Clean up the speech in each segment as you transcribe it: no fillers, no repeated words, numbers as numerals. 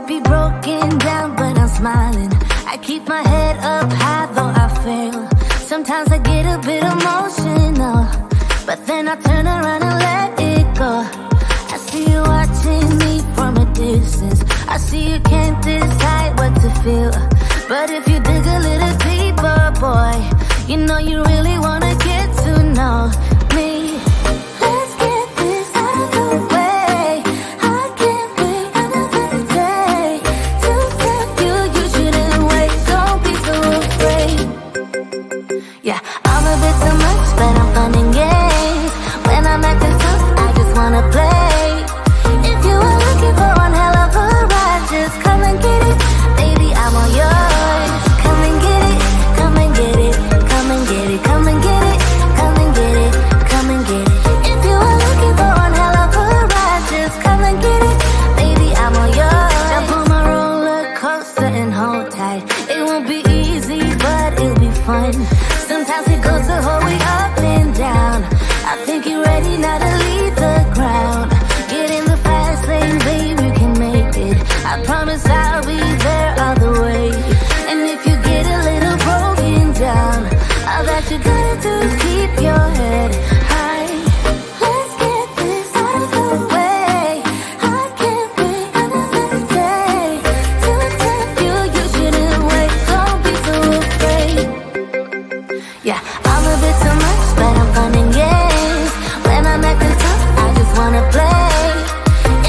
be broken down, but I'm smiling. I keep my head up high, though I fail. Sometimes I get a bit emotional, but then I turn around and let it go. I see you watching me from a distance. I see you can't decide what to feel, but if you dig a little deeper, boy, you know you really wanna get to know me. Let's get this out of the way. I can't wait another day to tell you you shouldn't wait. Don't be so afraid. Yeah, I'm a bit too much, but I'm fun and games. When I'm acting tough, I just wanna play. If you are looking for one hell of a ride, just come and get it. Baby, I'm all yours. Come and get it, come and get it, come and get it, come and get it, come and get it, come and get it. If you are looking for one hell of a ride, just come and get it. Baby, I'm all yours. Jump on my roller coaster and hold tight. It won't be easy, but it'll be fun. Sometimes it goes the whole way up and down. I think you're ready now to leave the ground. Get in the fast lane, babe, you can make it. I promise I'll be there all the way. And if you get a little broken down, all that you gotta do is keep your head high. Let's get this out of the way. I can't wait another day to tell you you shouldn't wait. Don't be so afraid. Yeah, I'm a bit too much, but I'm fun and games. When I'm acting tough, I just wanna play.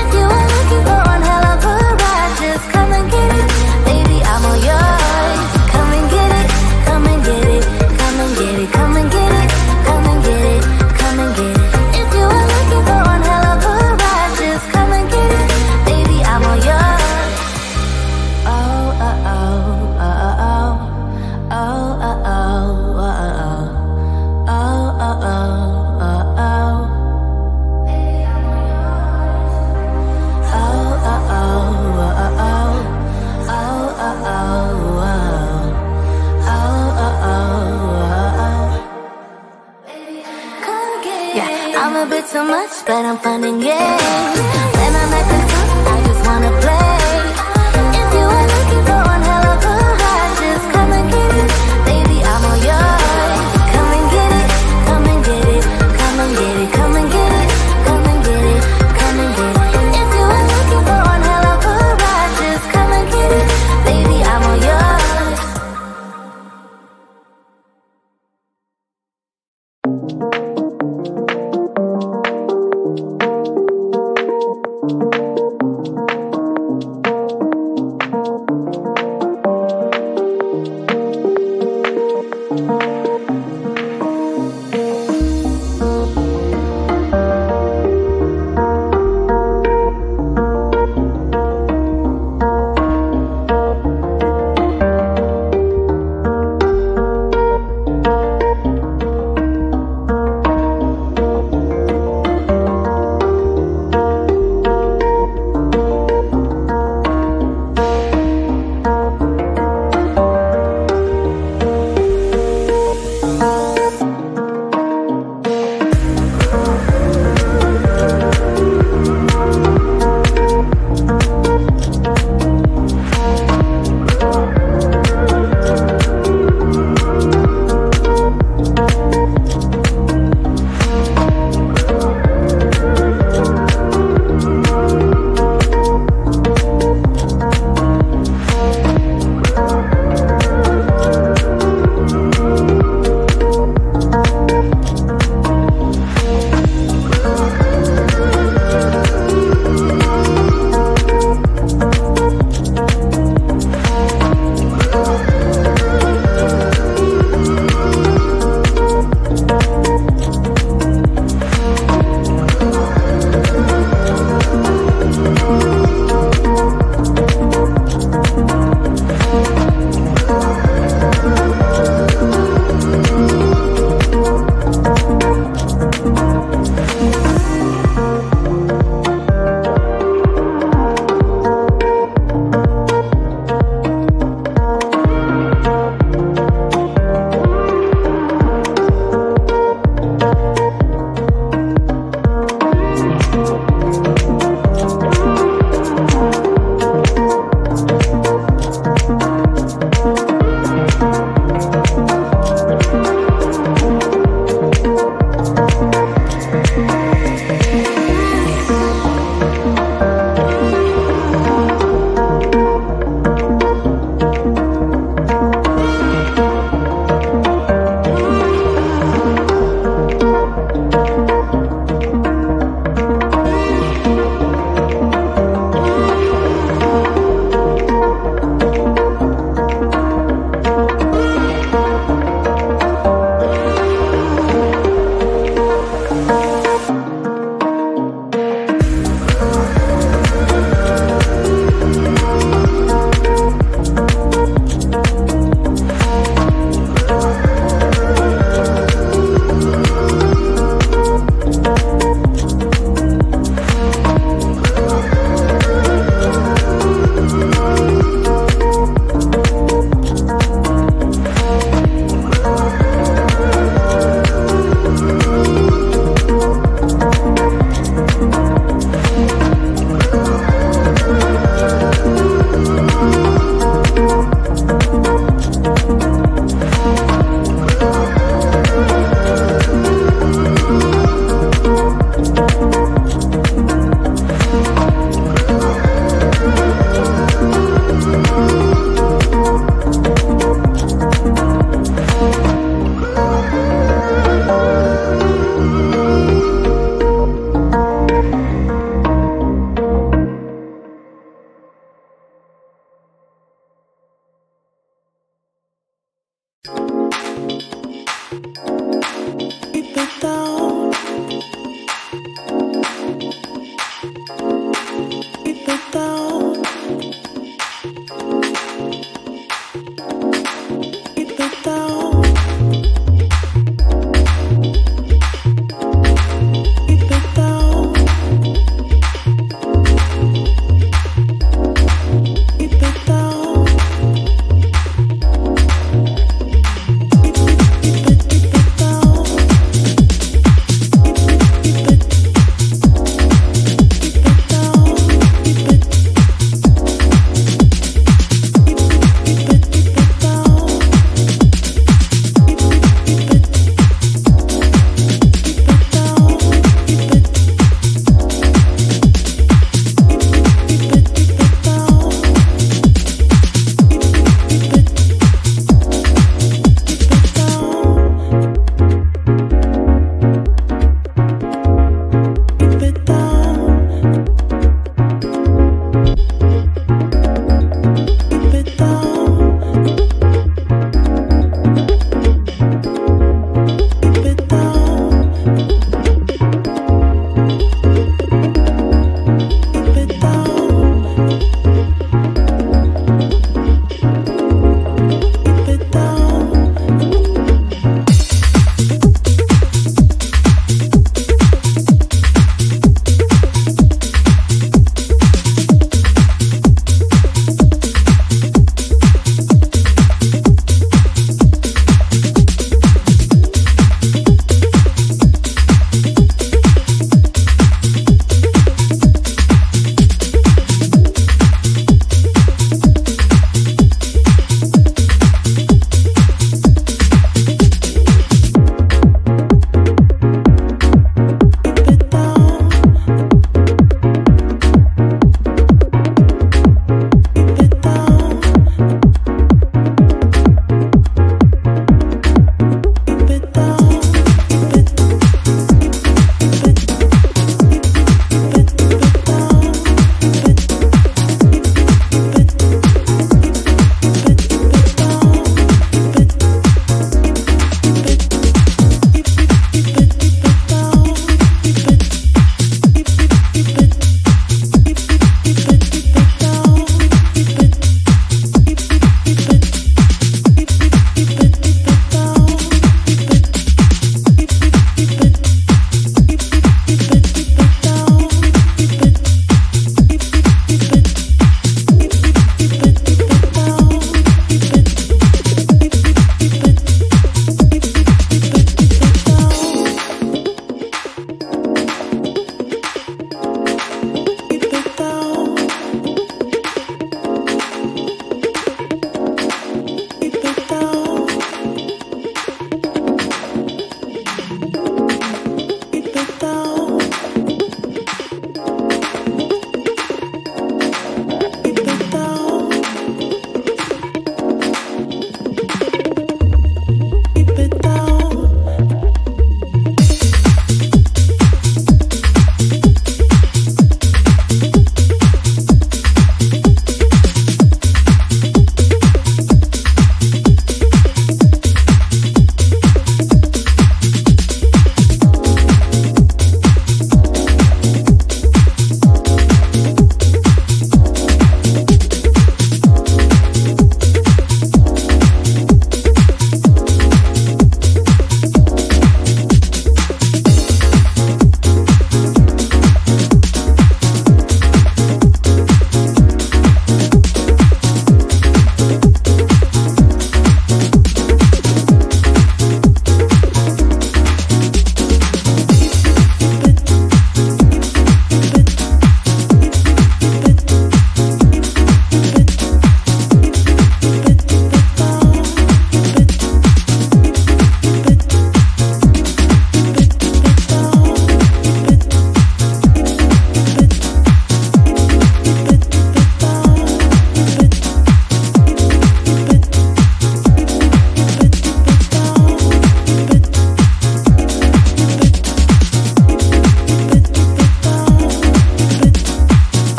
If you are looking for one hell of a ride, just come and get it. Baby, I'm all yours. Come and get it, come and get it, come and get it, come and get it, come and get it, come and get it. If you are looking for one hell of a ride, just come and get it. Baby, I'm all yours. Oh, oh, oh, oh, oh, oh, oh, oh, oh, oh, oh, oh, oh, oh. Yeah, I'm a bit too much, but I'm fun and games. When I'm acting tough, I just wanna play. If you are looking for one hell of a ride, just come and get it. Baby, I'm all yours. Come and get it, come and get it, come and get it, come and get it, come and get it, come and get it. If you are looking for one hell of a ride, just come and get it. Baby, I'm all yours.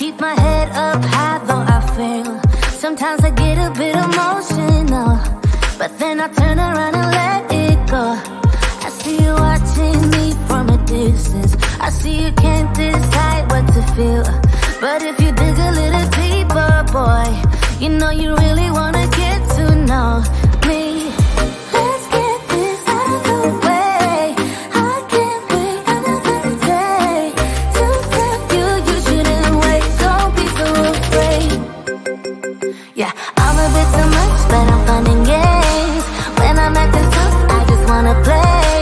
keep my head up high though I fail. Sometimes I get a bit emotional, but then I turn around and let it go. I see you watching me from a distance. I see you can't decide what to feel, but if you dig a little deeper, boy, you know you really wanna get to know me. Let's get this out of the way. I can't wait another day to tell you you shouldn't wait. Don't be so afraid. Yeah, I'm a bit too much, but I'm fun and games. When I'm acting tough, I just wanna play.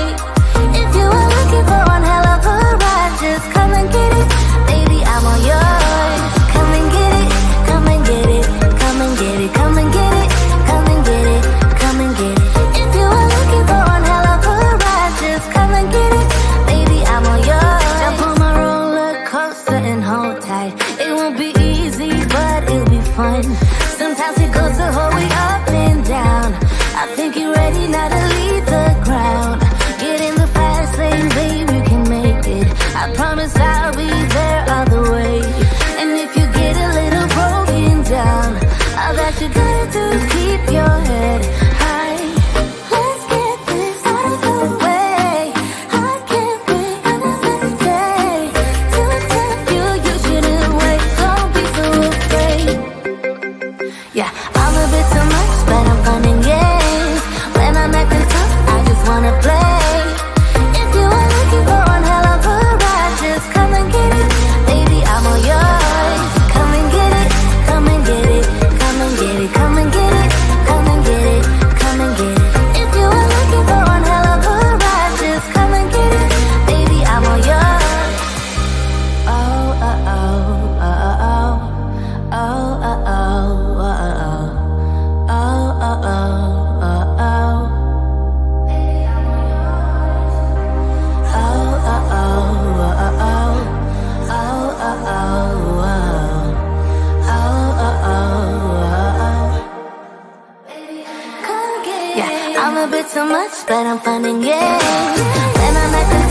If you are looking for one hell of a ride, just come and get it. Baby, I'm all yours. Come and get it, come and get it, come and get it, come and get it, come and get it, come and get it. If you are looking for one hell of a ride, just come and get it. Baby, I'm all yours. Jump on my roller coaster and hold tight. It won't be easy, but it'll be fun. Sometimes it goes the whole way up and down. I think you're ready now to leave the ground. Get in the fast lane, babe, you can make it. I promise I'll be there all the way. And if you get a little broken down, all that you gotta do is keep your head high. Let's get this out of the way. I can't wait another day to tell you you shouldn't wait. Don't be so afraid. Yeah, I'm a bit too much, but I'm fun and games. When I'm acting tough, I just wanna play. If you are looking for one hell of a ride, just come and get it. Baby, I'm all yours. Come and get it, come and get it, come and get it, come and get it, come and get it, come and get it. If you are looking for one hell of a ride, just come and get it. Baby, I'm all yours. Oh, oh, oh, oh, oh, oh, oh, oh, oh, oh, oh, oh, oh. Yeah, I'm a bit too much, but I'm fun and games. When I'm at the